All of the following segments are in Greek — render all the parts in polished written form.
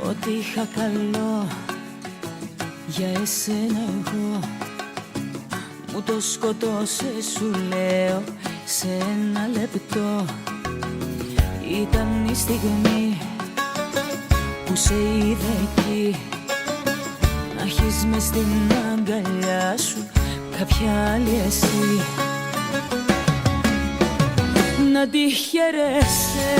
Ό,τι είχα καλό για εσένα εγώ μου το σκοτώσες, σου λέω, σε ένα λεπτό. Ήταν η στιγμή που σε είδα εκεί, να έχεις μες στην αγκαλιά σου κάποια άλλη εσύ. Να τη χαιρέσαι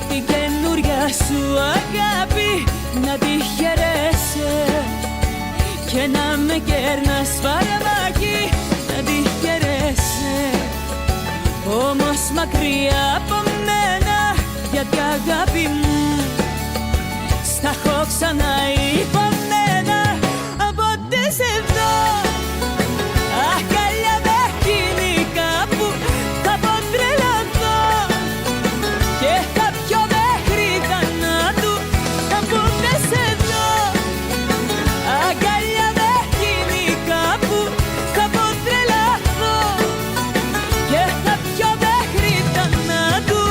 την καινούρια σου αγάπη, να τη χαιρέσαι και να με κέρνας φαρμάκι. Να τη χαιρέσαι όμως μακριά από μένα, γιατί αγάπη μου στα έχω ξανά υπομένα. Από τε σε δω αγκαλιά με χιλικά που θα πω τρελαθώ και θα πιω μέχρι θανάτου. Από τε σε δω αγκαλιά με χιλικά που θα πω τρελαθώ και θα πιω μέχρι θανάτου.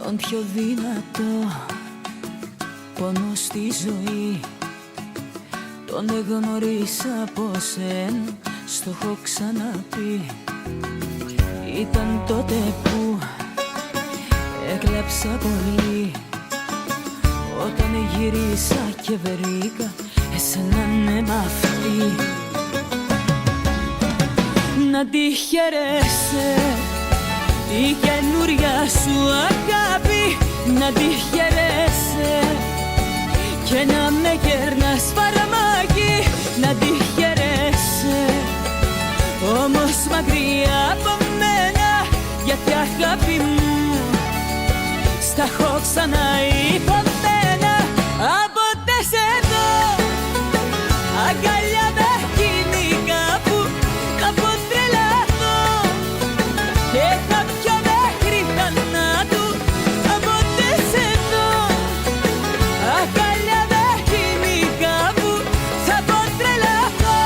Τον πιο δυνατό πόνο στη ζωή τον εγνωρίσα από σένα, στο έχω ξαναπεί. Ήταν τότε που έκλαψα πολύ, όταν γυρίσα και βρήκα εσένα, ναι, μ' αυτή. Να τη χαιρέσαι η καινούρια σου αγάπη, να τη χαιρέσαι και να με κέρνας φαρμάκι. Να τη χαιρέσαι όμως μακριά από μένα, γιατί αγάπη μου στα έχω ξανά υπομένα. Από τε σε δω αγκαλιά με χιλικά που θα πω τρελαθώ και θα πιω μέχρι θανάτου. Από τε σε δω αγκαλιά με χιλικά που θα πω τρελαθώ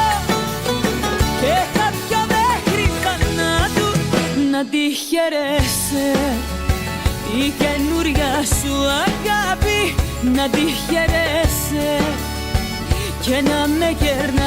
και θα πιω μέχρι θανάτου. Να τη χαιρέσαι η καινούρια σου αγάπη, να τη χαιρέσαι και να με κερνάς